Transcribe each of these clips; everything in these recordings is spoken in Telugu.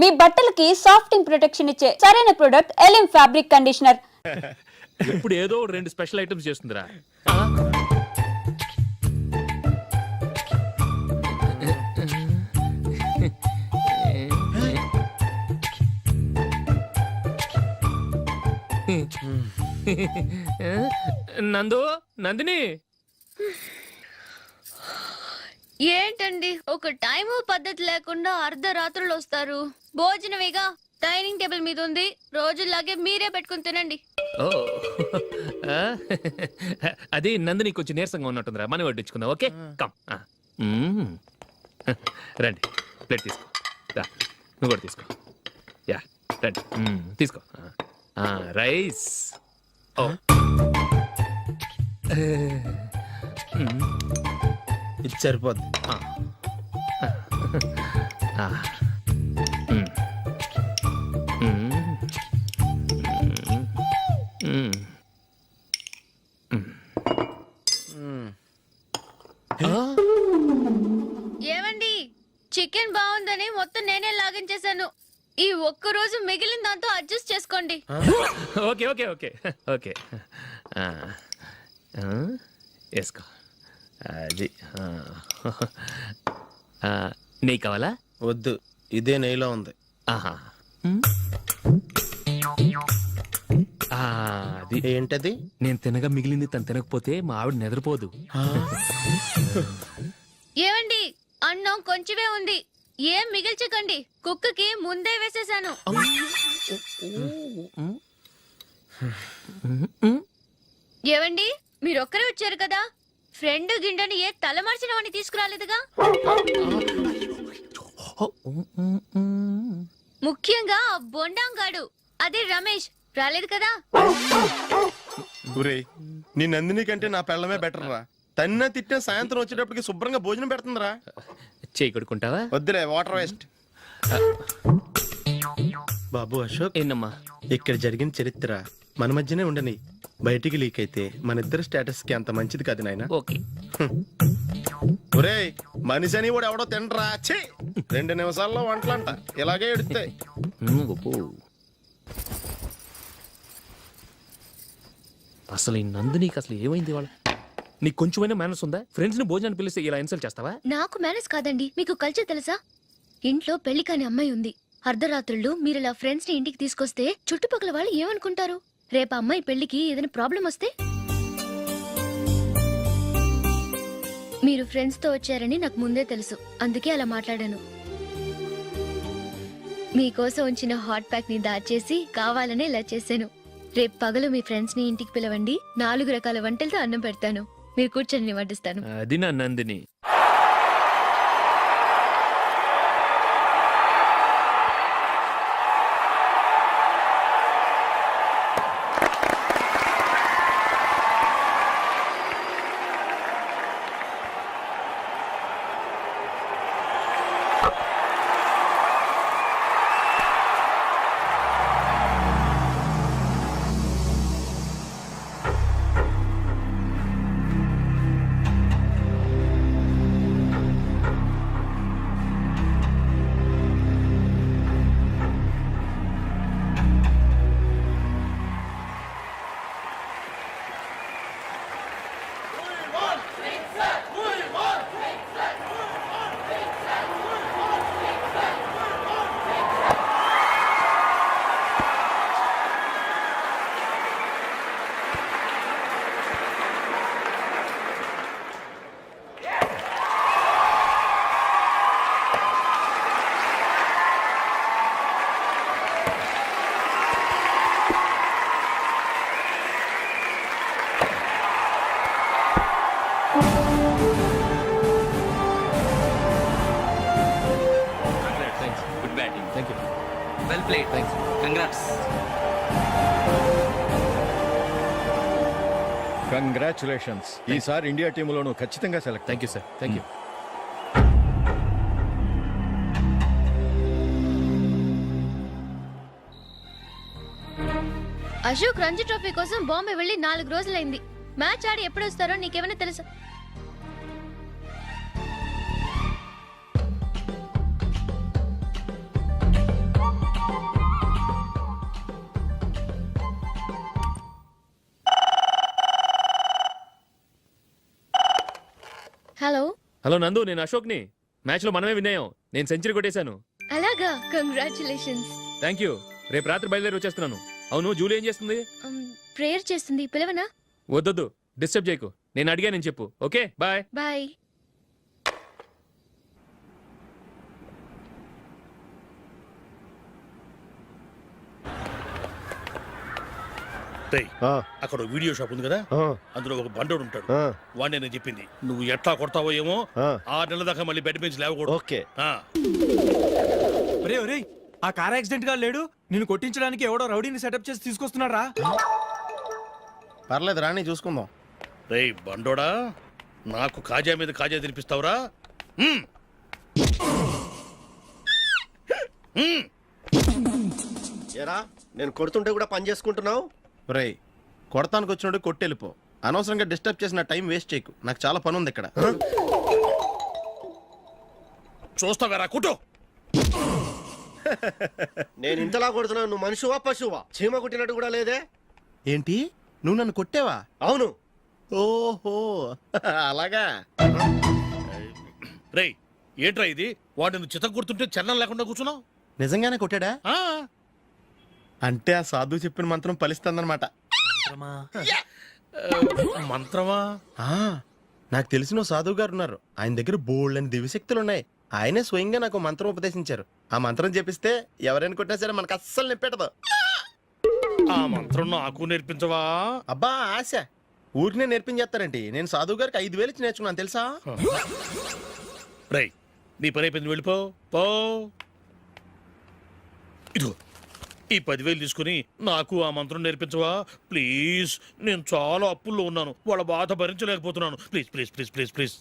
మీ బట్టలకి సాఫ్టింగ్ ప్రొటెక్షన్ ఇచ్చే సరైన ప్రొడక్ట్ ఎలిమ్ ఫ్యాబ్రిక్ కండిషనర్. ఇప్పుడు ఏదో 2 స్పెషల్ ఐటమ్స్ చేస్తుందిరా. నందిని ఏంటండి ఒక టైము పద్ధతి లేకుండా అర్ధరాత్రులు వస్తారు. భోజనమేగా డైనింగ్ టేబుల్ మీద ఉంది, రోజులాగే మీరే పెట్టుకుని తినండి. ఓ అది నందిని కొంచెం నీరసంగా ఉన్నట్టుందిరా, మనం వడ్డించుకుందాం. Okay come. రండి, ప్లేట్ తీసుకో. నువ్వు కూడా తీసుకో. యా రండి, తీసుకో. రైస్. ఓ ఇది సరిపోద్ది. ఏమండి, చికెన్ బాగుందని మొత్తం నేనే లాగించేశాను. ఈ ఒక్క రోజు మిగిలిన దాంతో అడ్జస్ట్ చేసుకోండి. ఓకే ఓకే ఓకే ఓకే వేసుకో. అది నెయ్యి కావాలా? వద్దు, ఇదే నెయ్యిలో ఉంది. ఆహా, అది ఏంటది? నేను తినగా మిగిలింది తను తినకపోతే మా ఆవిడ నిద్రపోదు. ఏమండి, అన్నం కొంచెమే ఉంది, ఏం మిగిల్చకండి. కుక్కకి ముందే వేసేసాను. ఏవండి, మీరొక్కరే వచ్చారు కదా, ఫ్రెండ్ గిండెని ఏ తలమార్చిన వాడిని తీసుకురాలేదుగా. ముఖ్యంగా బొండాంగాడు అదే రమేష్ రాలేదు కదా. ఒరేయ్, నీ నందిని కంటే నా పెళ్ళమే బెటర్ రా. తన్న తిట్టిన సాయంత్రం వచ్చేటప్పటికి శుభ్రంగా భోజనం పెడుతుందిరా. చేయి కొడుకుంటావా? వద్దులే, వాటర్ వేస్ట్. బాబు అశోక్, ఏంటమ్మా? ఇక్కడ జరిగిన చరిత్ర మన మధ్యనే ఉండని, బయటికి లీక్ అయితే మన ఇద్దరు స్టేటస్ కి అంత మంచిది కాదు నాయన. ఓకే. ఒరేయ్, మనిషి అని కూడా ఎవడో తినరా. 2 నిమిషాల్లో వంటలంట ఇలాగే ఎడుతాయి. అసలు ఈ నందినికి అసలు ఏమైంది? వాళ్ళ నీకు కొంచెమైనా మేనస్ ఉందా? ఫ్రెండ్స్ ని భోజనాన్ని పిలిస్తే ఇలా ఇన్సల్ట్ చేస్తావా? నాకు మేనేజ్ కాదండి, మీకు కల్చర్ తెలుసా? ఇంట్లో పెళ్లి కాని అమ్మాయి ఉంది. అర్ధరాత్రుళ్ళు మీరు ఇలా ఫ్రెండ్స్ ని ఇంటికి తీసుకొస్తే చుట్టుపక్కల వాళ్ళు ఏమనుకుంటారు? రేపు అమ్మాయి పెళ్లికి ఏదైనా ప్రాబ్లం వస్తే? మీరు ఫ్రెండ్స్ తో వచ్చారని నాకు ముందే తెలుసు, అందుకే అలా మాట్లాడాను. మీకోసం ఉంచిన హాట్ ప్యాక్ ని దాచేసి కావాలనే ఇలా చేశాను. రేపు పగలు మీ ఫ్రెండ్స్ ని ఇంటికి పిలవండి, 4 రకాల వంటలతో అన్నం పెడతాను. మీరు కూర్చొని వడ్డిస్తాను. అది నా Nandini. Well played. Thanks. Congrats. Congratulations. ఈసారి ఇండియా టీంలోనూ ఖచ్చితంగా select. Thank you sir. Thank you. Ashok Ranji trophy కోసం బాంబే వెళ్ళి 4 రోజులైంది. మ్యాచ్ ఆడి ఎప్పుడు వస్తారో నీకేమైనా తెలుసా? హలో నందు, నేను అశోక్ని. మ్యాచ్లో మనమే విన్నాయం. నేను సెంచరీ కొట్టేశాను. అలాగా, కంగ్రాచులేషన్స్. Thank you. రేపు రాత్రి బయలుదేరి వచ్చేస్తున్నాను. అవును, జూలీ ఏం చేస్తుంది? ప్రేయర్ చేస్తుంది, పిలవనా? వద్దొద్దు, డిస్టర్బ్ చేయకు. నేను అడిగానని చెప్పు. Okay, bye. బాయ్. రేయ్, అక్కడ ఓ వీడియో షాప్ ఉంది కదా, అందులో ఒక బండోడు ఉంటాడు. వాడిని నేను చెప్పింది నువ్వు ఎట్లా కొడతావో ఏమో. 6 నెలల దాకా మళ్ళీ బెడ్ బెంచ్ లేవకూడదు. ఓకే. ఆ. ఒరే ఒరే, ఆ కార్ యాక్సిడెంట్ గా లేడు, నిన్ను కొట్టించడానికి ఎవడో రౌడీని సెటప్ చేసి తీసుకొస్తున్నారా? పర్లేదు రాని చూసుకుందాం. రేయ్ బండోడా, నాకు కాజా మీద కాజా తినిపిస్తావురా? హ్మ్. హ్మ్. ఏరా నేను కొడుతుంటే కూడా పని చేసుకుంటున్నావు? రేయ్ కొడతానికి వచ్చినట్టు కొట్టెళ్ళిపో. అనవసరంగా డిస్టర్బ్ చేసిన టైం వేస్ట్ చేయకు. నాకు చాలా పని ఉంది ఇక్కడ. చూస్తావేరా కుట్టు. నేను ఇంతలా కొడుతున్నావు, నువ్వు మనిషివా పశువా? చీమ కుట్టినట్టు కూడా లేదే. ఏంటి, నువ్వు నన్ను కొట్టావా? అవును. ఓహో అలాగా. రేయ్ ఏంట్రా ఇది? వాడు నువ్వు చిత్త గుర్తుంటే చలనం లేకుండా కూర్చున్నావు. నిజంగానే కొట్టాడా? ఆ. అంటే ఆ సాధువు చెప్పిన మంత్రం ఫలిస్తుందన్నమాట. మంత్రమా? నాకు తెలిసిన ఓ సాధువు గారు ఉన్నారు. ఆయన దగ్గర బోల్డని దివ్యశక్తులు ఉన్నాయి. ఆయనే స్వయంగా నాకు మంత్రం ఉపదేశించారు. ఆ మంత్రం చెప్పిస్తే ఎవరైనా కొట్టినా సరే మనకు అస్సలు నిప్పెట్టదు. ఆ మంత్రం నాకు నేర్పించవా? అబ్బా ఆశ, ఊరినే నేర్పించేస్తారండి. నేను సాధువు గారికి 5,000 ఇచ్చి నేర్చుకున్నాను తెలుసా? రేయ్ నీ పని అయిపోయింది, వెళ్ళిపో పో. ఇదిగో ఈ 10,000 తీసుకుని నాకు ఆ మంత్రం నేర్పించవా ప్లీజ్? నేను చాలా అప్పుల్లో ఉన్నాను, వాళ్ళ బాధ భరించలేకపోతున్నాను. Please please please please please.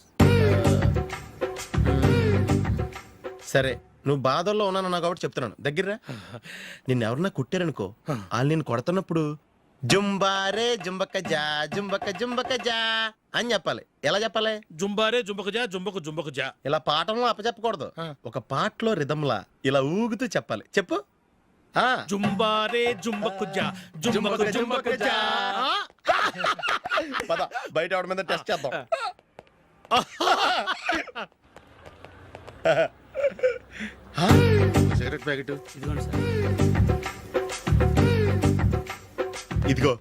సరే, నువ్వు బాధల్లో ఉన్నాను నాకు కాబట్టి చెప్తున్నాను. దగ్గర నిన్ను ఎవరన్నా కుట్టారనుకో, వాళ్ళు నేను కొడుతున్నప్పుడు జుంబారే జుంబక జా జుంబక జుంబక జా అని చెప్పాలి. ఎలా చెప్పాలి? జుంబారే జుంబకు జా జుంబకు జుంబకు జా. ఇలా పాఠంలో అప్పచెప్పకూడదు. ఒక పాటలో రిధంలా ఇలా ఊగుతూ చెప్పాలి. చెప్పు. జుంబారే జుంబకు జా జుంబకు జుంబకు జా. పద బయట ఆవిడ మీద టెస్ట్ చేద్దాం. సిగరెట్ ప్యాకెట్ ఇదిగో.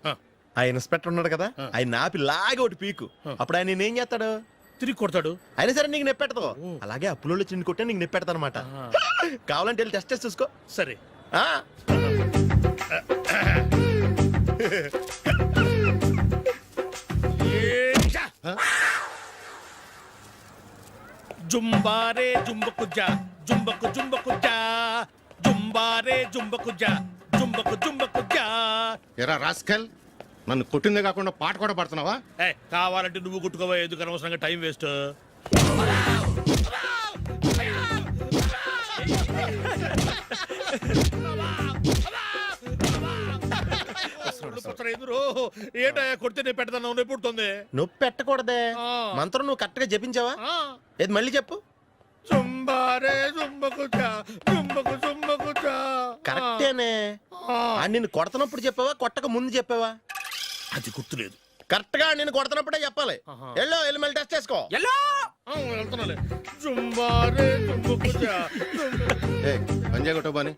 ఆ ఇన్స్పెక్టర్ ఉన్నాడు కదా, ఆయన ఆపి లాగా ఒకటి పీకు. అప్పుడు ఆయన నేనేం చేస్తాడు? తిరిగి కొడతాడు. అయినా సరే నీకు నెప్పెడతావు. అలాగే అప్పులో చిన్న కొట్టే నీకు నెప్పెడతా అనమాట. కావాలంటే వెళ్ళి టెస్ట్ చేసి చూసుకో. సరే. జుంబారే జుంబకు జా జుంబకు జుంబకు జా జుంబారే జుంబకు జా జుంబకు జుంబకు జా. ఎరా రాస్కల్, నన్ను కొట్టిందే కాకుండా పాట కూడా పడుతున్నావా? కావాలంటే నువ్వు కొట్టుకోవా, ఎందుకు అనవసరంగా టైం వేస్ట్. ఏంటయ్యా కొడితే నేను పెడతాను, నొప్పి పుడుతుంది. నొప్పి పెట్టకూడదే. మంత్రం నువ్వు కరెక్ట్ గా జపించావా? ఏది మళ్ళీ చెప్పు. జుంబారే జుంబకు జా జుంబకు జుంబకు జా. కరెక్టేనే. నిన్ను కొడుతున్నప్పుడు చెప్పావా, కొట్టక ముందు చెప్పావా? అది గుర్తులేదు. కరెక్ట్ గా నేను కొడుతున్నప్పుడే చెప్పాలి. ఎల్లో వెళ్ళి మళ్ళీ టెస్ట్ చేసుకో. వెళ్తున్నాలే. జుంబారే జుంబకు జా పంజా కొట్టబాని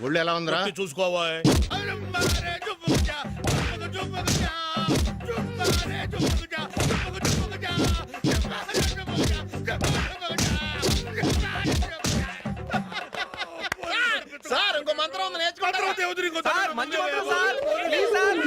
ఒళ్ళు ఎలా ఉందిరా? చూసుకోవా. సార్ ఇంకో మంత్రం ఉంది, నేర్చుకుంటారు. మంచి మంత్రం సార్, ప్లీజ్ సార్.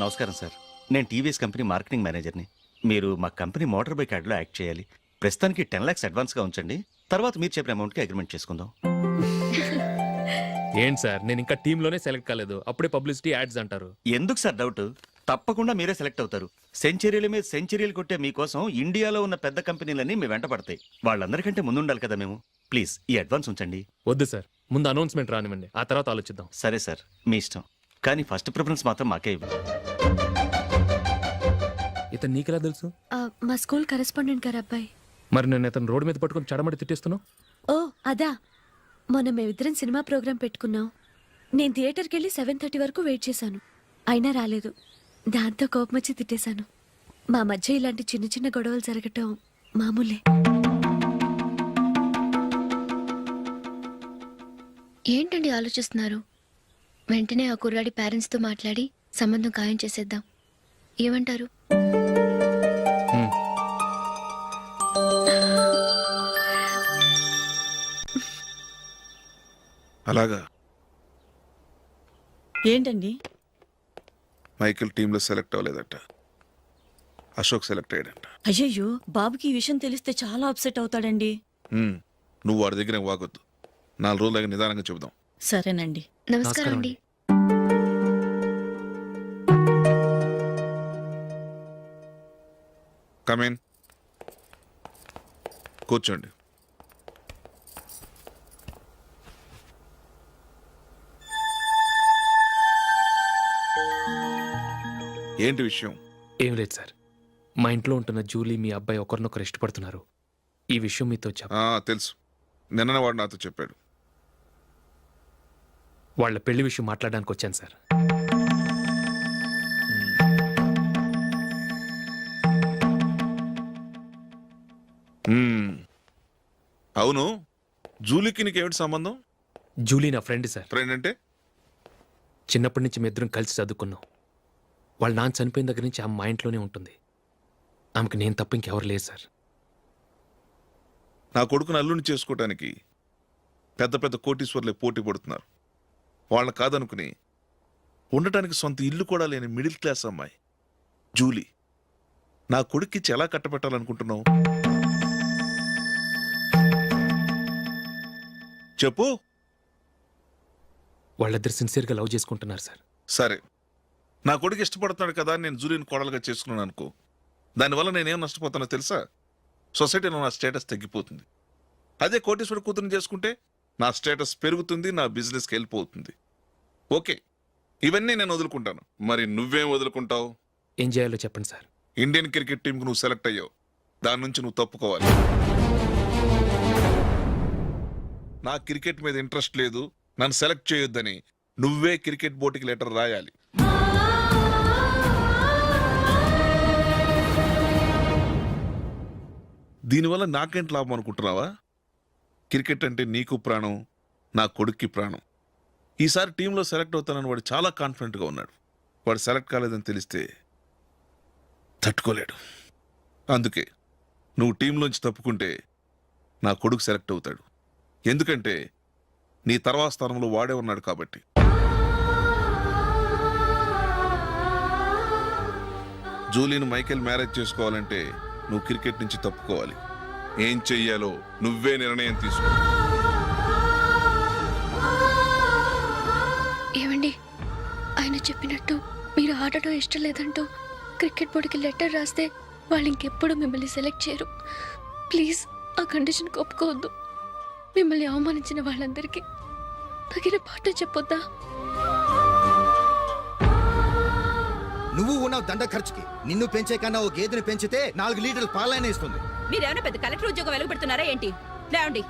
నమస్కారం సార్, నేను టీవీఎస్ కంపెనీ మార్కెటింగ్ మేనేజర్ని. మీరు మా కంపెనీ మోటార్ బైక్ యాడ్లో యాక్ట్ చేయాలి. ప్రస్తుతానికి 10 lakhs అడ్వాన్స్గా ఉంచండి, తర్వాత మీరు చెప్పిన అమౌంట్కి అగ్రిమెంట్ చేసుకుందాం. ఏంటి సార్, నేను ఇంకా టీంలోనే సెలెక్ట్ కాలేదు, అప్పుడే పబ్లిసిటీ యాడ్స్ అంటారు. ఎందుకు సార్ డౌట్? తప్పకుండా మీరే సెలెక్ట్ అవుతారు. సెంచరీల మీద సెంచరీలు కొట్టే మీకోసం ఇండియాలో ఉన్న పెద్ద కంపెనీలన్నీ మీ వెంట పడతాయి. వాళ్ళందరికంటే ముందుండాలి కదా మేము. ప్లీజ్ ఈ అడ్వాన్స్ ఉంచండి. వద్దు సార్, ముందు అనౌన్స్మెంట్ రానివ్వండి, ఆ తర్వాత ఆలోచిద్దాం. సరే సార్, మీ ఇష్టం, కానీ ఫస్ట్ ప్రిఫరెన్స్ మాత్రం మాకే ఇవ్వండి. ఇతను నీకెలా తెలుసు? మా స్కూల్ కరెస్పాండెంట్ గారు అబ్బాయి. మరి నేను ఇతను రోడ్డు మీద పట్టుకొని చడమడి తిట్టేస్తున్నావు. ఓ అదా, మొన్న మేమిద్దరం సినిమా ప్రోగ్రాం పెట్టుకున్నాం. నేను థియేటర్కి వెళ్ళి 7:30 వరకు వెయిట్ చేశాను, అయినా రాలేదు. దాంతో కోపం వచ్చి తిట్టేశాను. మా మధ్య ఇలాంటి చిన్న చిన్న గొడవలు జరగటం మామూలే. ఏంటండి ఆలోచిస్తున్నారు? వెంటనే ఆ కుర్రాడి పేరెంట్స్తో మాట్లాడి సంబంధం ఖాయం చేసేద్దాం. ఏమంటారు? అలాగా ఏంటండి? మైకిల్ టీంలో సెలెక్ట్ అవ్వలేదట, అశోక్ సెలెక్ట్ అయ్యాడంట. అయ్యయ్యో, బాబుకి ఈ విషయం తెలిస్తే చాలా అప్సెట్ అవుతాడండి. నువ్వు వాడి దగ్గర వాగొద్దు, 4 రోజులు నిదానంగా చెబుదాం. సరేనండి. నమస్కారం అండి. కమేన్, కూర్చోండి. ఏంటి విషయం? ఏం లేదు సార్, మా ఇంట్లో ఉంటున్న జూలీ మీ అబ్బాయి ఒకరినొకరు ఇష్టపడుతున్నారు. ఈ విషయం మీతో తెలుసు, నిన్న వాడు నాతో చెప్పాడు. వాళ్ళ పెళ్లి విషయం మాట్లాడడానికి వచ్చాను సార్. అవును, జూలీకి నీకేమిటి సంబంధం? జూలీ నా ఫ్రెండ్ సార్. ఫ్రెండ్ అంటే? చిన్నప్పటి నుంచి మీ ఇద్దరం కలిసి చదువుకున్నాం. వాళ్ళ నాన్న చనిపోయిన దగ్గర నుంచి ఆమె మా ఇంట్లోనే ఉంటుంది. ఆమెకు నేను తప్ప ఇంకెవరు లేదు సార్. నా కొడుకుని అల్లుని చేసుకోవటానికి పెద్ద పెద్ద కోటీశ్వర్లే పోటీ పడుతున్నారు. వాళ్ళని కాదనుకుని ఉండటానికి సొంత ఇల్లు కూడా లేని మిడిల్ క్లాస్ అమ్మాయి జూలీ నా కొడుక్కిచ్చి ఎలా కట్టబెట్టాలనుకుంటున్నావు? చెప్పు. వాళ్ళిద్దరు సిన్సియర్గా లవ్ చేసుకుంటున్నారు సార్. సరే, నా కొడుకు ఇష్టపడుతున్నాడు కదా అని నేను జూలీని కోడలుగా చేసుకున్నాను అనుకో, దానివల్ల నేనేం నష్టపోతానో తెలుసా? సొసైటీలో నా స్టేటస్ తగ్గిపోతుంది. అదే కోటీశ్వర కూతురుని చేసుకుంటే నా స్టేటస్ పెరుగుతుంది, నా బిజినెస్కి వెళ్ళిపోతుంది. ఓకే, ఇవన్నీ నేను వదులుకుంటాను. మరి నువ్వేం వదులుకుంటావు? ఏం చేయాలో చెప్పండి సార్. ఇండియన్ క్రికెట్ టీంకి నువ్వు సెలెక్ట్ అయ్యావు, దాని నుంచి నువ్వు తప్పుకోవాలి. నా క్రికెట్ మీద ఇంట్రెస్ట్ లేదు, నన్ను సెలెక్ట్ చేయొద్దని నువ్వే క్రికెట్ బోర్డుకి లెటర్ రాయాలి. దీనివల్ల నాకేంటి లాభం అనుకుంటున్నావా? క్రికెట్ అంటే నీకు ప్రాణం, నా కొడుక్కి ప్రాణం. ఈసారి టీంలో సెలెక్ట్ అవుతానని వాడు చాలా కాన్ఫిడెంట్గా ఉన్నాడు. వాడు సెలెక్ట్ కాలేదని తెలిస్తే తట్టుకోలేడు. అందుకే నువ్వు టీంలోంచి తప్పుకుంటే నా కొడుకు సెలెక్ట్ అవుతాడు. ఎందుకంటే నీ తర్వాత స్థానంలో వాడే ఉన్నాడు కాబట్టి. జూలీని మైకేల్ మ్యారేజ్ చేసుకోవాలంటే నువ్వు క్రికెట్ నుంచి తప్పుకోవాలి. ఏం చెయ్యాలో నువ్వే నిర్ణయం తీసుకో. ఏమండి, ఆయన చెప్పినట్టు మీరు ఆడటం ఇష్టం లేదంటూ క్రికెట్ బోర్డుకి లెటర్ రాస్తే వాళ్ళు ఇంకెప్పుడు మిమ్మల్ని సెలెక్ట్ చేయరు. ప్లీజ్ ఆ కండిషన్ ఒప్పుకోవద్దు. మిమ్మల్ని అవమానించిన వాళ్ళందరికీ తగిన పాఠం చెప్పొద్దా? నువ్వు ఉన్నావు దండ ఖర్చుకి. నిన్ను పెంచే కన్నా ఓ గేదెని పెంచితే 4 లీటర్ల పాలైనా ఇస్తుంది. మీరేమైనా పెద్ద కలెక్టర్ ఉద్యోగం వెలుగుపెడుతున్నారా ఏంటి? లేవండి,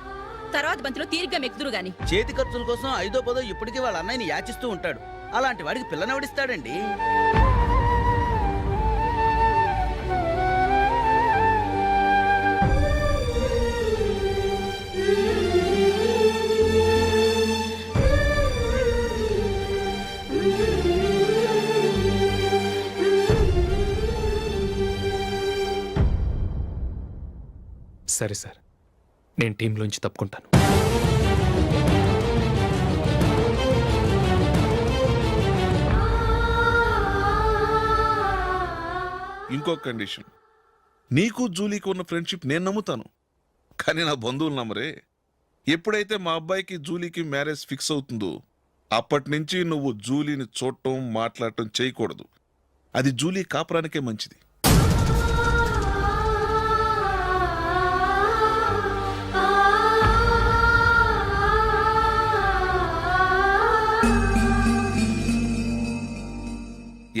తర్వాత బంతిలో తీరిగ్గా మెక్కుదురు గాని. చేతి ఖర్చుల కోసం 5దో 10దో ఇప్పటికీ వాళ్ళ అన్నయ్యని యాచిస్తూ ఉంటాడు. అలాంటి వాడికి పిల్లనెవడిస్తాడండి? సరే సార్, నేను టీంలోంచి తప్పుకుంటాను. ఇంకో కండిషన్, నీకు జూలీకి ఉన్న ఫ్రెండ్షిప్ నేను నమ్ముతాను, కానీ నా బంధువులు నమ్మరే. ఎప్పుడైతే మా అబ్బాయికి జూలీకి మ్యారేజ్ ఫిక్స్ అవుతుందో అప్పటి నుంచి నువ్వు జూలీని చూడటం మాట్లాడటం చేయకూడదు. అది జూలీ కాపురానికే మంచిది.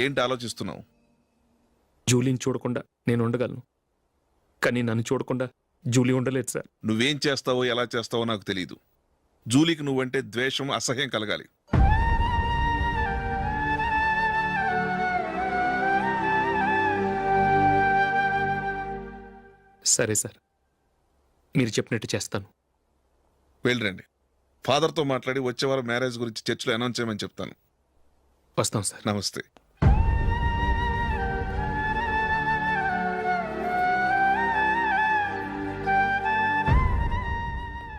ఏంటి ఆలోచిస్తున్నావు? జూలీని చూడకుండా నేను ఉండగలను, కానీ నన్ను చూడకుండా జూలీ ఉండలేదు సార్. నువ్వేం చేస్తావో ఎలా చేస్తావో నాకు తెలీదు, జూలీకి నువ్వంటే ద్వేషం, అసహ్యం కలగాలి. సరే సార్, మీరు చెప్పినట్టు చేస్తాను. వెళ్ళరండి. ఫాదర్తో మాట్లాడి వచ్చే వారం మ్యారేజ్ గురించి చర్చిలో అనౌన్స్ చేయమని చెప్తాను. వస్తాం సార్. నమస్తే.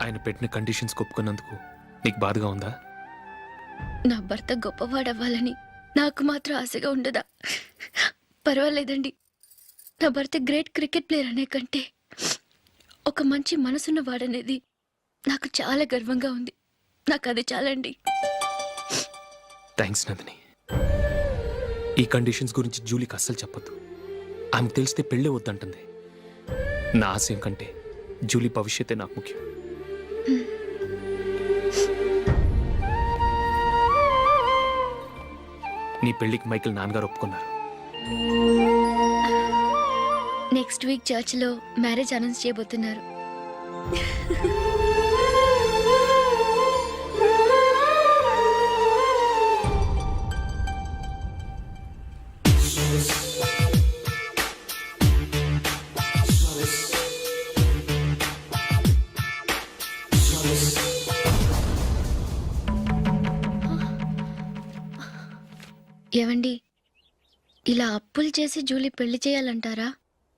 ఆయన పెట్టిన కండిషన్స్ ఒప్పుకున్నందుకు నీకు బాధగా ఉందా? నా భర్త గొప్పవాడవ్వాలని నాకు మాత్రం ఆశగా ఉండదా? పర్వాలేదండి. నా భర్త గ్రేట్ క్రికెట్ ప్లేయర్ అనే కంటే ఒక మంచి మనసున్న వాడనేది నాకు చాలా గర్వంగా ఉంది. నాకు అది చాలండి. థ్యాంక్స్ నందిని. ఈ కండిషన్స్ గురించి జూలీకి అస్సలు చెప్పొద్దు. ఆమెకు తెలిస్తే పెళ్ళే వద్దంటుంది. నా ఆశయం కంటే జూలీ భవిష్యత్తే నాకు ముఖ్యం. నీ పెళ్లికి మైకిల్ నాన్నగారు ఒప్పుకున్నారు. నెక్స్ట్ వీక్ చర్చ్లో మ్యారేజ్ అనౌన్స్ చేయబోతున్నారు. ఏవండి, ఇలా అప్పులు చేసి జూలీ పెళ్లి చేయాలంటారా?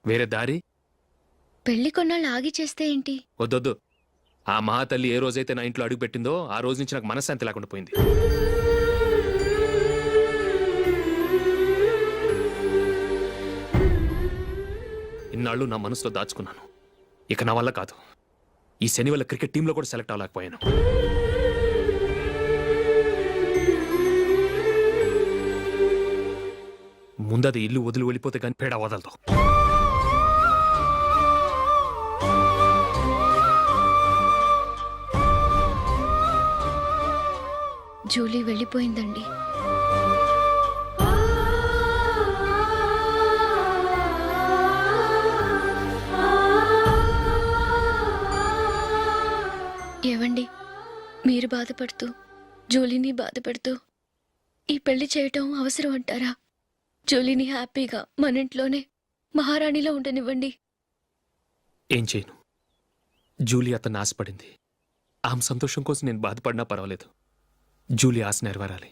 వేరే దారి? పెళ్లి కొన్నాళ్ళు ఆగి చేస్తే ఏంటి? వద్దొద్దు. ఆ మహాతల్లి ఏ రోజైతే నా ఇంట్లో అడుగు పెట్టిందో ఆ రోజు నుంచి నాకు మనశ్శాంతి లేకుండా పోయింది. ఇన్నాళ్ళు నా మనసులో దాచుకున్నాను. ఇక నా వల్ల కాదు. ఈ శని వల్ల క్రికెట్ టీంలో కూడా సెలెక్ట్ అవ్వలేకపోయాను. ముందది ఇల్లు వదిలి వెళ్ళిపోతే కానీ పేడ వదలదు. జూలీ వెళ్ళిపోయిందండి. ఏవండి, మీరు బాధపడుతూ జూలీని బాధపడుతూ ఈ పెళ్లి చేయటం అవసరం అంటారా? జూలీని హ్యాపీగా మన ఇంట్లోనే మహారాణిలో ఉండనివ్వండి. ఏం చేయను? జూలీ అతన్ని ఆశపడింది. ఆమె సంతోషం కోసం నేను బాధపడినా పర్వాలేదు. జూలీ ఆశ నెరవేరాలి.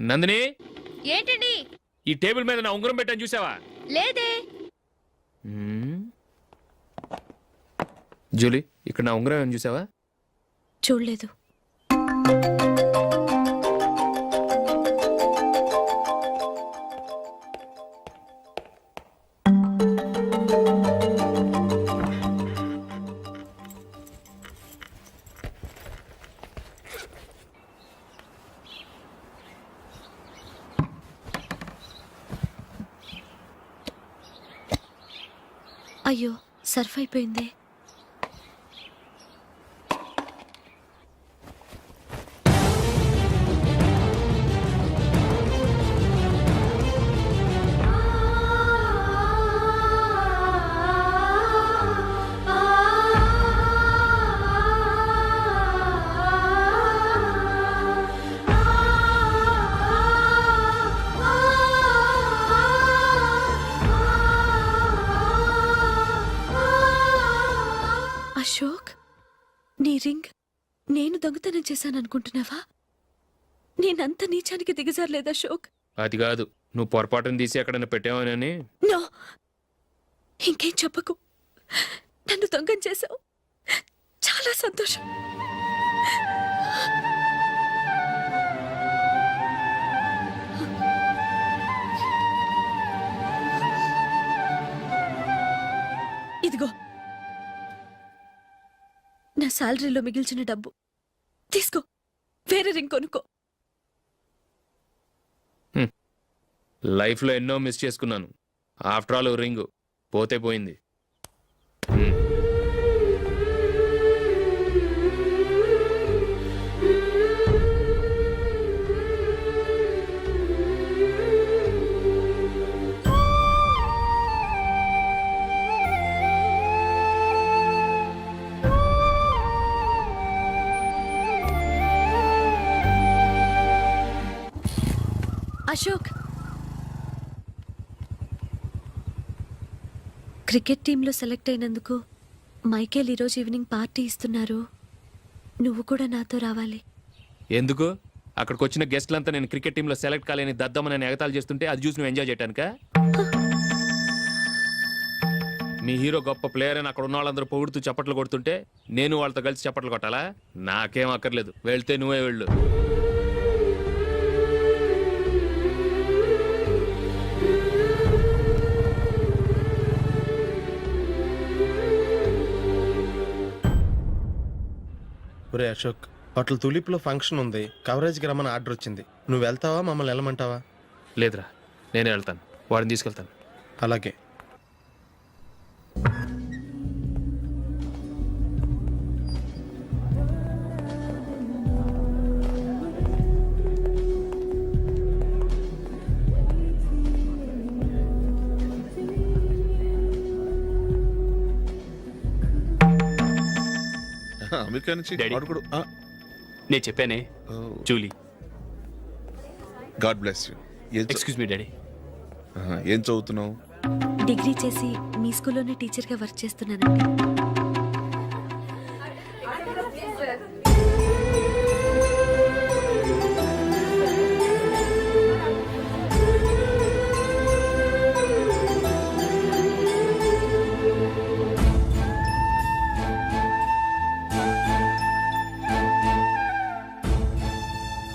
నందిని, ఏంటండి? ఈ టేబుల్ మీద నా ఉంగరం పెట్టని చూసావా? లేదే. జూలీ, ఇక్కడ నా ఉంగరం ఏమని చూసావా? చూడలేదు. అయ్యో, సర్ఫ్ అయిపోయింది. అశోక్, నీ రింగ్ నేను దొంగతనం చేశాననుకుంటున్నావా? నేనంత నీచానికి దిగజారలేదు అశోక్. అది కాదు, నువ్వు పొరపాటును తీసి ఎక్కడైనా పెట్టావని. నో, ఇంకేం చెప్పకు. నన్ను దొంగం చేశావు. చాలా సంతోషం. ఇదిగో నా శాలరీలో మిగిల్చిన డబ్బు తీసుకో. వేరే రింగ్ కొనుక్కో. లైఫ్లో ఎన్నో మిస్ చేసుకున్నాను. ఆఫ్టర్ ఆల్ రింగ్ పోతే పోయింది. అశోక్, క్రికెట్ టీంలో సెలెక్ట్ అయినందుకు మైకేల్ ఈరోజు ఈవినింగ్ పార్టీ ఇస్తున్నారు. నువ్వు కూడా నాతో రావాలి. ఎందుకు? అక్కడికి వచ్చిన గెస్ట్లంతా నేను క్రికెట్ టీంలో సెలెక్ట్ కాలేని దద్దమని ఎగతాలు చేస్తుంటే అది చూసి నువ్వు ఎంజాయ్ చేయటానిక? మీ హీరో గొప్ప ప్లేయర్ అని అక్కడ ఉన్న వాళ్ళందరూ పొగుడుతూ చప్పట్లు కొడుతుంటే నేను వాళ్ళతో కలిసి చప్పట్లు కొట్టాలా? నాకేం అక్కర్లేదు, వెళ్తే నువ్వే వెళ్ళు. ఒరే అశోక్, హోటల్ తులిప్లో ఫంక్షన్ ఉంది, కవరేజ్కి రమ్మని ఆర్డర్ వచ్చింది. నువ్వు వెళ్తావా, మమ్మల్ని వెళ్ళమంటావా? లేదురా, నేనే వెళ్తాను, వాడిని తీసుకెళ్తాను. అలాగే. అమెరికా నుంచి డాడీ. వాడు కూడా నేను చెప్పానే, Julie. God bless you. Excuse me daddy. ఏం చదువుతున్నావు? డిగ్రీ చేసి మీ స్కూల్లోనే టీచర్గా వర్క్ చేస్తున్నానండి.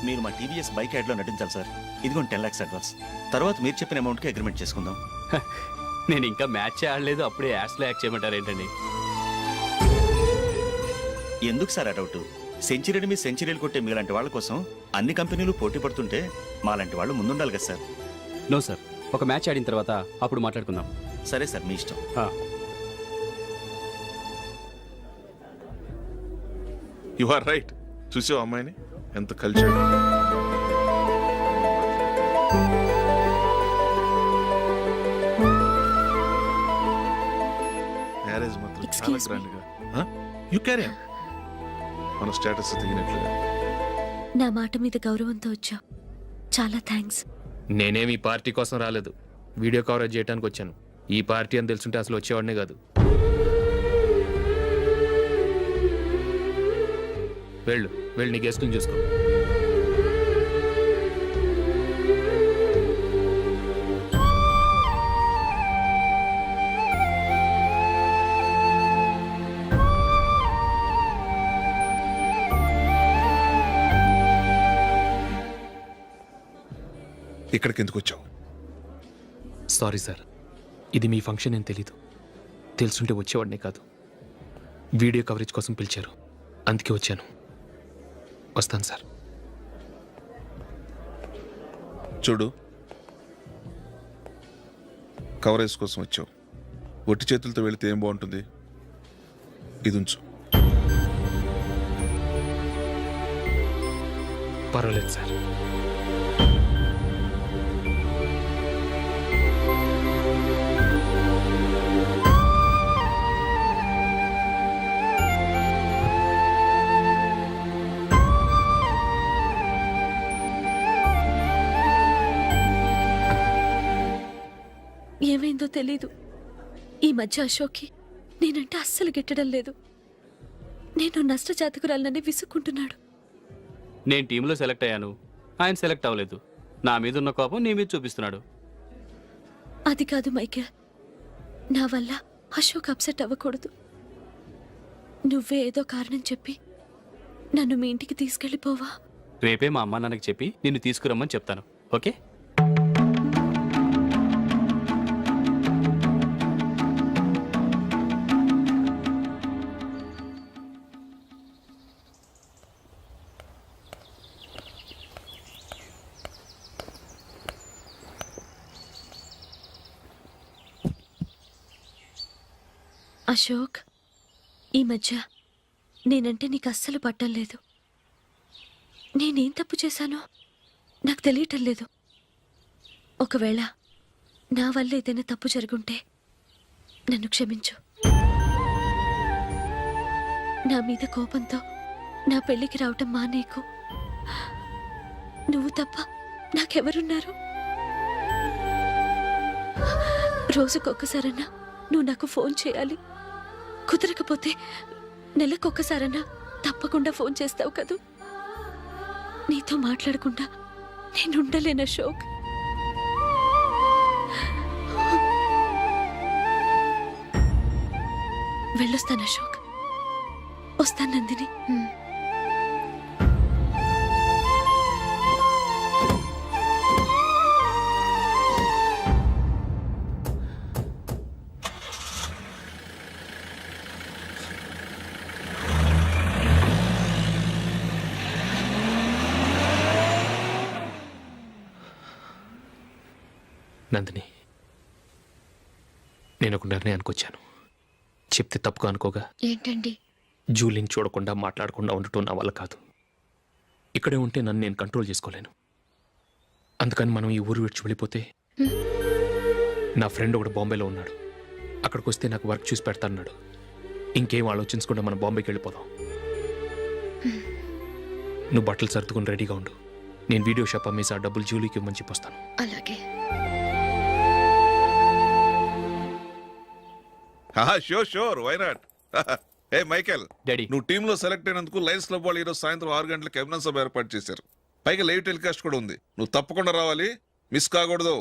మీరు మా టీవీఎస్ బైక్ యాడ్లో నటించాలి సార్. ఇదిగోండి 10 lakhs అడ్వాన్స్. తర్వాత మీరు చెప్పిన అమౌంట్కి అగ్రిమెంట్ చేసుకుందాం. నేను ఇంకా మ్యాచ్ ఆడలేదు, అప్పుడే యాడ్స్లో యాక్ట్ చేయమంటారు ఏంటండి? ఎందుకు సార్ ఆ డౌట్? సెంచరీని మీ సెంచరీలు కొట్టే మీలాంటి వాళ్ళ కోసం అన్ని కంపెనీలు పోటీ పడుతుంటే మాలాంటి వాళ్ళు ముందుండాలి కదా సార్. నో సార్, ఒక మ్యాచ్ ఆడిన తర్వాత అప్పుడు మాట్లాడుకుందాం. సరే సార్, మీ ఇష్టం. You are right. చూసావు అమ్మాయిని ఎంత కల్చర్. మ్యారేజ్ మాత్రం చాలా Excuse me. గ్రాండ్గా. You carry on. మన స్టేటస్ దిగినట్లుగా. నా మాట మీద గౌరవంతో వచ్చావు, చాలా థ్యాంక్స్. నేనేమి ఈ పార్టీ కోసం రాలేదు, వీడియో కవరేజ్ చేయడానికి వచ్చాను. ఈ పార్టీ అని తెలుసుంటే అసలు వచ్చేవాడినే కాదు. వెళ్ళు, వెళ్ళి నీ గెస్ట్ని చూసుకో. ఇక్కడికి ఎందుకు వచ్చావు? సారీ సార్, ఇది మీ ఫంక్షన్ అని తెలీదు. తెలుసుంటే వచ్చేవాడినే కాదు. వీడియో కవరేజ్ కోసం పిలిచారు, అందుకే వచ్చాను. వస్తాను సార్. చూడు, కవరేజ్ కోసం వచ్చావు. ఒట్టి చేతులతో వెళితే ఏం బాగుంటుంది? ఇది ఉంచు. పర్వాలేదు సార్. ఏమైందో తెలీదు, ఈ మధ్య అశోక్కి నేనంటే అస్సలు గిట్టడం లేదు. నేను నష్టజాతకురాలనని విసుక్కుంటున్నాడు. నేను టీంలో సెలెక్ట్ అయ్యాను, ఆయన సెలెక్ట్ అవ్వలేదు. నా మీద ఉన్న కోపం నీ మీద చూపిస్తున్నాడు. అది కాదు మైకేల్, నా వల్ల అశోక్ అప్సెట్ అవ్వకూడదు. నువ్వే ఏదో కారణం చెప్పి నన్ను మీ ఇంటికి తీసుకెళ్ళిపోవా? రేపే మా అమ్మ నాన్నకి చెప్పి నిన్ను తీసుకురమ్మని చెప్తాను, ఓకే? అశోక్, ఈ మధ్య నేనంటే నీకు అస్సలు పట్టం లేదు. నేనేం తప్పు చేశానో నాకు తెలియటం లేదు. ఒకవేళ నా వల్ల ఏదైనా తప్పు జరుగుంటే నన్ను క్షమించు. నా మీద కోపంతో నా పెళ్ళికి రావటం మానేకు. నువ్వు తప్ప నాకెవరున్నారు? రోజుకొక్కసారన్నా నువ్వు నాకు ఫోన్ చేయాలి. కుదరకపోతే నెలకొక్కసారన్నా తప్పకుండా ఫోన్ చేస్తావు కదూ. నీతో మాట్లాడకుండా నేను ఉండలేను అశోక్. వెళ్ళొస్తాను అశోక్. వస్తాను నందిని. నందిని, నేను ఒక నిర్ణయానికి వచ్చాను. చెప్తే తప్పుగా అనుకోగా. ఏంటండి? జూలిని చూడకుండా మాట్లాడకుండా ఉండటం నా వల్ల కాదు. ఇక్కడే ఉంటే నన్ను నేను కంట్రోల్ చేసుకోలేను. అందుకని మనం ఈ ఊరు విడిచి వెళ్ళిపోతే, నా ఫ్రెండ్ ఒకడు బాంబేలో ఉన్నాడు, అక్కడికి వస్తే నాకు వర్క్ చూసి పెడతాన్నాడు. ఇంకేం ఆలోచించకుండా మనం బాంబేకి వెళ్ళిపోదాం. నువ్వు బట్టలు సర్దుకుని రెడీగా ఉండు. నేను వీడియో షాప్ అమ్మేసి ఆ డబ్బులు జూలీకి ఇవ్వమని చెప్పొస్తాను. అలాగే. Sure why not. Hey Michael, daddy, నువ్వు టీంలో సెలెక్ట్ అయినందుకు లయన్స్ క్లబ్ వాళ్ళు ఈరోజు సాయంత్రం 6 గంటలకు అభినందన సభ ఏర్పాటు చేశారు. పైగా లైవ్ టెలికాస్ట్ కూడా ఉంది. నువ్వు తప్పకుండా రావాలి, మిస్ కాకూడదు.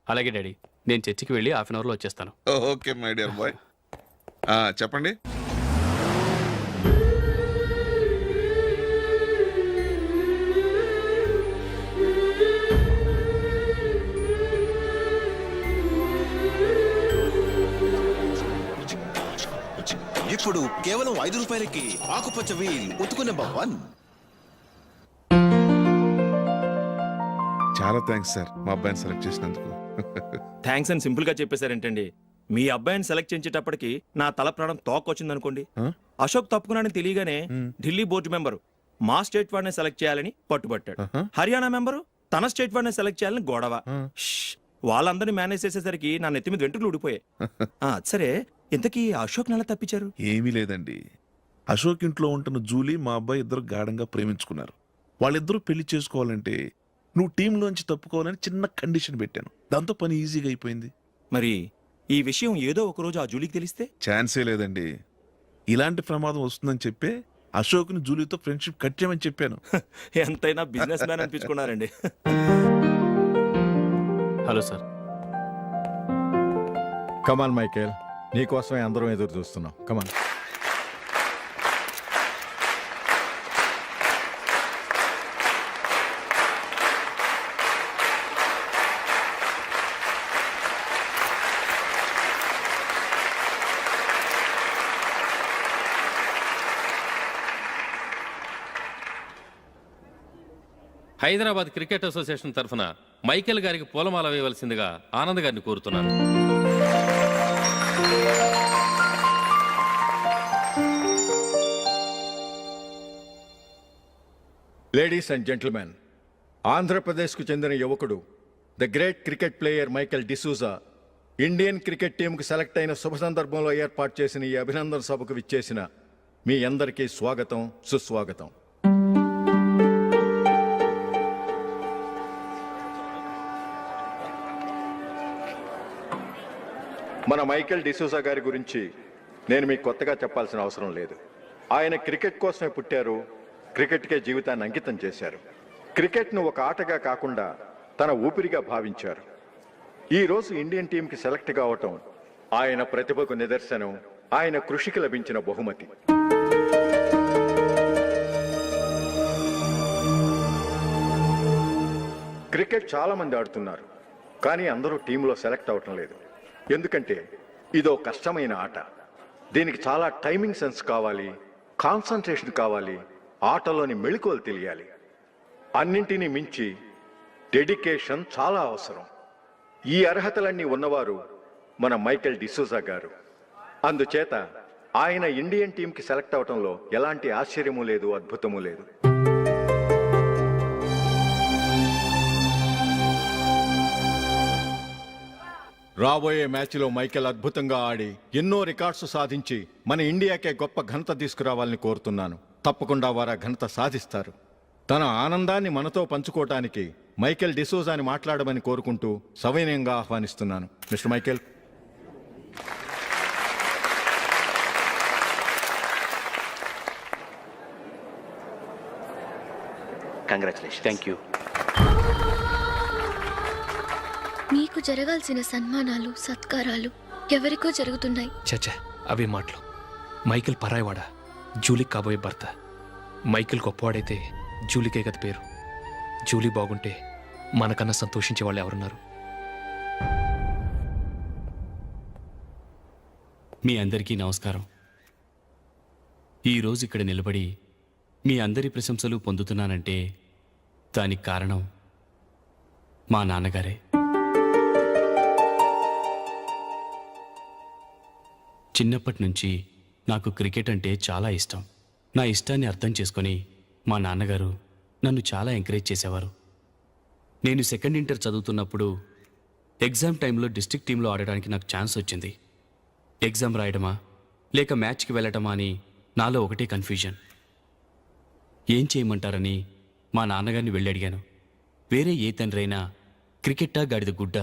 అలాగే డాడీ, నేను చర్చికి వెళ్ళి హాఫ్ అన్ అవర్లో వచ్చేస్తాను. Okay my dear bye. చెప్పండి. ఇప్పుడు కేవలం 5 రూపాయలకి ఆకుపచ్చ వీల్ ఉతుకు నెంబర్ 1. చాలా థ్యాంక్స్ సార్, మా అబ్బాయిని సెలెక్ట్ చేసినందుకు. థ్యాంక్స్ అని సింపుల్ గా చెప్పేశారేంటండి. మీ అబ్బాయిని సెలెక్ట్ చేసేటప్పటికి నా తల ప్రాణం తోకొచ్చింది అనుకోండి. అశోక్ తప్పుకున్నాడని తెలియగానే ఢిల్లీ బోర్డు మెంబరు మా స్టేట్ వాడిని సెలెక్ట్ చేయాలని పట్టుబట్టాడు. హర్యానా మెంబరు తన స్టేట్ వాడిని సెలెక్ట్ చేయాలని గొడవ. వాళ్ళందరినీ మేనేజ్ చేసేసరికి నా నెత్తి మీద వెంట్రుకలు ఊడిపోయాయి. సరే, ఇంతకీ అశోక్ నెల తప్పించారు? ఏమీ లేదండి. అశోక్ ఇంట్లో ఉంటున్న జూలీ మా అబ్బాయి ఇద్దరు గాఢంగా ప్రేమించుకున్నారు. వాళ్ళిద్దరూ పెళ్లి చేసుకోవాలంటే నువ్వు టీంలోంచి తప్పుకోవాలని చిన్న కండిషన్ పెట్టాను. దాంతో పని ఈజీగా అయిపోయింది. మరి ఈ విషయం ఏదో ఒక రోజు ఆ జూలీకి తెలిస్తే? ఛాన్సే లేదండి. ఇలాంటి ప్రమాదం వస్తుందని చెప్పే అశోక్ని జూలీతో ఫ్రెండ్షిప్ కట్ చేయమని చెప్పాను. ఎంతైనా బిజినెస్ మ్యాన్ అనిపించుకున్నారండి. Hello sir. కమాన్ మైకేల్, నీకోసమే అందరం ఎదురు చూస్తున్నాం. కమాన్. హైదరాబాద్ క్రికెట్ అసోసియేషన్ తరఫున మైకేల్ గారికి పూలమాల వేయవలసిందిగా ఆనంద్ గారిని కోరుతున్నాను. లేడీస్ అండ్ జెంటిల్మెన్, ఆంధ్రప్రదేశ్కు చెందిన యువకుడు the great cricket player Michael D'Souza Indian cricket టీంకు సెలెక్ట్ అయిన శుభ సందర్భంలో ఏర్పాటు చేసిన ఈ అభినందన సభకు విచ్చేసిన మీ అందరికీ స్వాగతం, సుస్వాగతం. మన మైకేల్ డిసూజా గారి గురించి నేను మీకు కొత్తగా చెప్పాల్సిన అవసరం లేదు. ఆయన క్రికెట్ కోసమే పుట్టారు, క్రికెట్కే జీవితాన్ని అంకితం చేశారు. క్రికెట్ను ఒక ఆటగా కాకుండా తన ఊపిరిగా భావించారు. ఈరోజు ఇండియన్ టీంకి సెలెక్ట్ కావటం ఆయన ప్రతిభకు నిదర్శనం, ఆయన కృషికి లభించిన బహుమతి. క్రికెట్ చాలా మంది ఆడుతున్నారు, కానీ అందరూ టీంలో సెలెక్ట్ అవటం లేదు. ఎందుకంటే ఇదో కష్టమైన ఆట. దీనికి చాలా టైమింగ్ సెన్స్ కావాలి, కాన్సన్ట్రేషన్ కావాలి, ఆటలోని మెళకువలు తెలియాలి. అన్నింటినీ మించి డెడికేషన్ చాలా అవసరం. ఈ అర్హతలన్నీ ఉన్నవారు మన మైకేల్ డిసూజా గారు. అందుచేత ఆయన ఇండియన్ టీంకి సెలెక్ట్ అవటంలో ఎలాంటి ఆశ్చర్యము లేదు, అద్భుతము లేదు. రాబోయే మ్యాచ్లో మైకేల్ అద్భుతంగా ఆడి ఎన్నో రికార్డ్స్ సాధించి మన ఇండియాకే గొప్ప ఘనత తీసుకురావాలని కోరుతున్నాను. తప్పకుండా వారు ఆ ఘనత సాధిస్తారు. తన ఆనందాన్ని మనతో పంచుకోవటానికి మైకేల్ డిసూజాని మాట్లాడమని కోరుకుంటూ సవినయంగా ఆహ్వానిస్తున్నాను. Mister Michael. Congratulation. Thank you. మీకు జరగాల్సిన సన్మానాలు సత్కారాలు ఎవరికో జరుగుతున్నాయి. చచ్చా అవే మాటలు. మైకేల్ పరాయవాడ, జూలీకి కాబోయే భర్త. మైకేల్ గొప్పవాడైతే జూలీకే కదా పేరు. జూలీ బాగుంటే మనకన్నా సంతోషించే వాళ్ళు ఎవరున్నారు? మీ అందరికీ నమస్కారం. ఈరోజు ఇక్కడ నిలబడి మీ అందరి ప్రశంసలు పొందుతున్నానంటే దానికి కారణం మా నాన్నగారే. చిన్నప్పటి నుంచి నాకు క్రికెట్ అంటే చాలా ఇష్టం. నా ఇష్టాన్ని అర్థం చేసుకొని మా నాన్నగారు నన్ను చాలా ఎంకరేజ్ చేసేవారు. నేను సెకండ్ ఇంటర్ చదువుతున్నప్పుడు ఎగ్జామ్ టైంలో డిస్ట్రిక్ట్ టీంలో ఆడడానికి నాకు ఛాన్స్ వచ్చింది. ఎగ్జామ్ రాయడమా లేక మ్యాచ్కి వెళ్ళటమా అని నాలో ఒకటే కన్ఫ్యూజన్. ఏం చేయమంటారని మా నాన్నగారిని వెళ్ళి అడిగాను. వేరే ఏ తండ్రి అయినా క్రికెట్టా గాడిద గుడ్డ,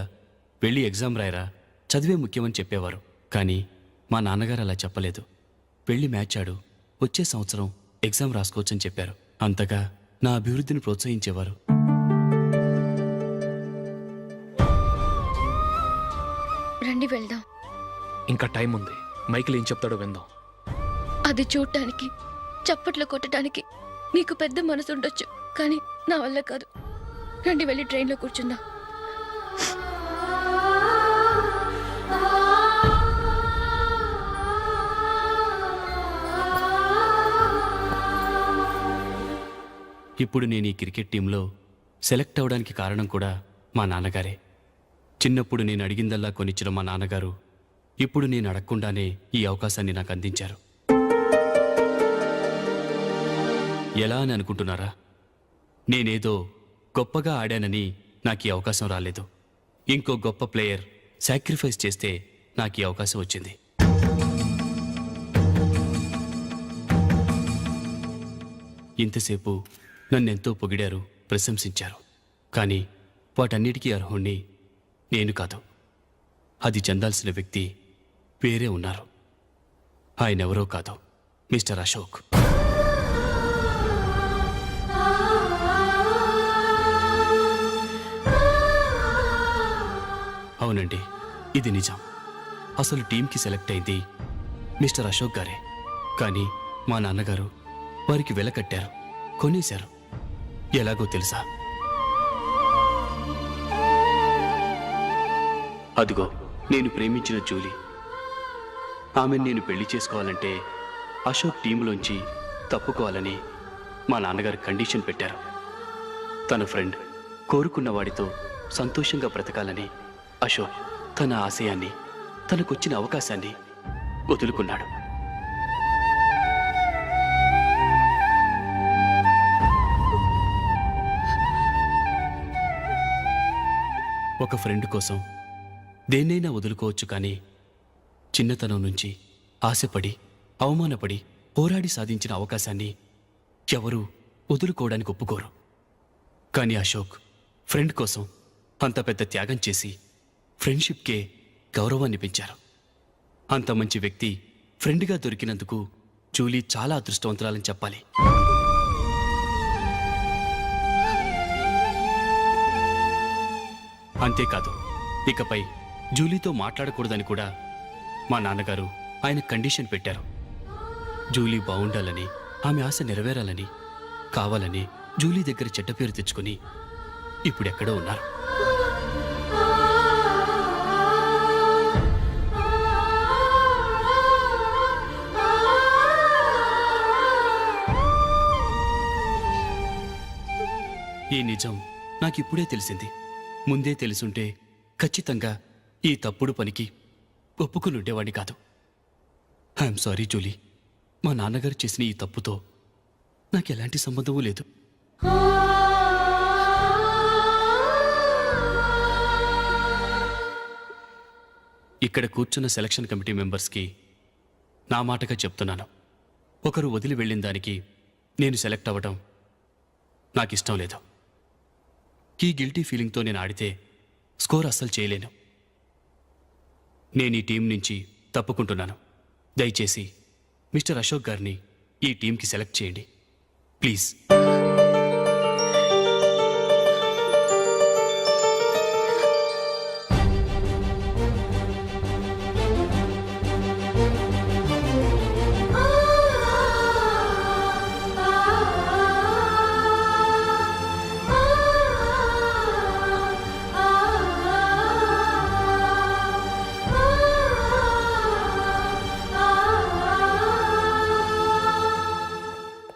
వెళ్ళి ఎగ్జామ్ రాయరా, చదివే ముఖ్యమని చెప్పేవారు. కానీ మా నాన్నగారు అలా చెప్పలేదు. వెళ్ళి మ్యాచ్ ఆడు, వచ్చే సంవత్సరం ఎగ్జామ్ రాసుకోవచ్చని చెప్పారు. అంతగా నా అభివృద్ధిని ప్రోత్సహించేవారు. రండి వెళ్దాం. ఇంకా టైం ఉంది. మైకేల్ ఏం చెప్తాడో విందాం. అది చూడటానికి చప్పట్లు కొట్టడానికి మీకు పెద్ద మనసు ఉండొచ్చు, కానీ నా వల్ల కాదు. రండి వెళ్ళి ట్రైన్లో కూర్చుందాం. ఇప్పుడు నేను ఈ క్రికెట్ టీంలో సెలెక్ట్ అవ్వడానికి కారణం కూడా మా నాన్నగారే. చిన్నప్పుడు నేను అడిగిందల్లా కొనిచ్చిన మా నాన్నగారు ఇప్పుడు నేను అడగకుండానే ఈ అవకాశాన్ని నాకు అందించారు. ఎలా అని అనుకుంటున్నారా? నేనేదో గొప్పగా ఆడానని నాకు ఈ అవకాశం రాలేదు. ఇంకో గొప్ప ప్లేయర్ సాక్రిఫైస్ చేస్తే నాకు ఈ అవకాశం వచ్చింది. ఇంతసేపు నన్నెంతో పొగిడారు, ప్రశంసించారు. కానీ వాటన్నిటికీ అర్హుణ్ణి నేను కాదు. అది చెందాల్సిన వ్యక్తి వేరే ఉన్నారు. ఆయనెవరో కాదు, మిస్టర్ అశోక్. అవునండి, ఇది నిజం. అసలు టీంకి సెలెక్ట్ అయింది మిస్టర్ అశోక్ గారే. కానీ మా నాన్నగారు వారికి వెల కట్టారు, కొనేశారు. ఎలాగో తెలుసా? అదిగో నేను ప్రేమించిన జూలీ. ఆమెను నేను పెళ్లి చేసుకోవాలంటే అశోక్ టీంలోంచి తప్పుకోవాలని మా నాన్నగారు కండిషన్ పెట్టారు. తన ఫ్రెండ్ కోరుకున్న వాడితో సంతోషంగా బ్రతకాలని అశోక్ తన ఆశయాన్ని, తనకొచ్చిన అవకాశాన్ని వదులుకున్నాడు. ఒక ఫ్రెండ్ కోసం దేన్నైనా వదులుకోవచ్చు, కానీ చిన్నతనం నుంచి ఆశపడి, అవమానపడి, పోరాడి సాధించిన అవకాశాన్ని ఎవరూ వదులుకోవడానికి ఒప్పుకోరు. కానీ అశోక్ ఫ్రెండ్ కోసం అంత పెద్ద త్యాగం చేసి ఫ్రెండ్షిప్కే గౌరవాన్ని పెంచారు. అంత మంచి వ్యక్తి ఫ్రెండ్గా దొరికినందుకు జూలీ చాలా అదృష్టవంతురాలని చెప్పాలి. అంతేకాదు, ఇకపై జూలీతో మాట్లాడకూడదని కూడా మా నాన్నగారు ఆయన కండిషన్ పెట్టారు. జూలీ బాగుండాలని, ఆమె ఆశ నెరవేరాలని, కావాలని జూలీ దగ్గర చెడ్డ పేరు తెచ్చుకుని ఇప్పుడెక్కడో ఉన్నారు. ఈ నిజం నాకిప్పుడే తెలిసింది. ముందే తెలుసుంటే ఖచ్చితంగా ఈ తప్పుడు పనికి ఒప్పుకుని ఉండేవాడిని కాదు. I'm sorry Julie. మా నాన్నగారు చేసిన ఈ తప్పుతో నాకు ఎలాంటి సంబంధమూ లేదు. ఇక్కడ కూర్చున్న సెలక్షన్ కమిటీ మెంబర్స్కి నా మాటగా చెప్తున్నాను. ఒకరు వదిలి వెళ్ళిన దానికి నేను సెలెక్ట్ అవ్వడం నాకు ఇష్టం లేదు. ఈ గిల్టీ ఫీలింగ్తో నేను ఆడితే స్కోర్ అస్సలు చేయలేను. నేను ఈ టీం నుంచి తప్పుకుంటున్నాను. దయచేసి మిస్టర్ అశోక్ గారిని ఈ టీంకి సెలెక్ట్ చేయండి ప్లీజ్.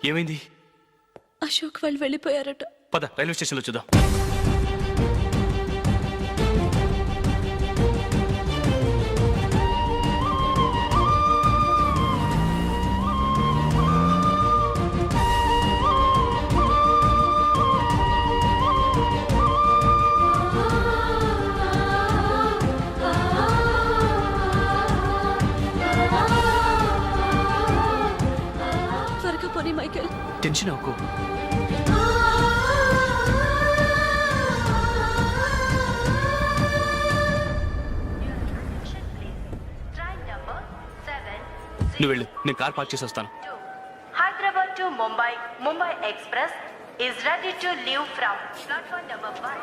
ఏమైంది? అశోక్ వాళ్ళు వెళ్ళిపోయారట. పద రైల్వే స్టేషన్లో చూద్దాం. త్వరగా పోనీ మైకేల్. టెన్షన్ అవ్వకు. నువ్వు వెళ్ళు, నేను కార్ పార్క్ చేసి వస్తాను. Hyderabad to Mumbai Mumbai express is ready to leave from platform number 1.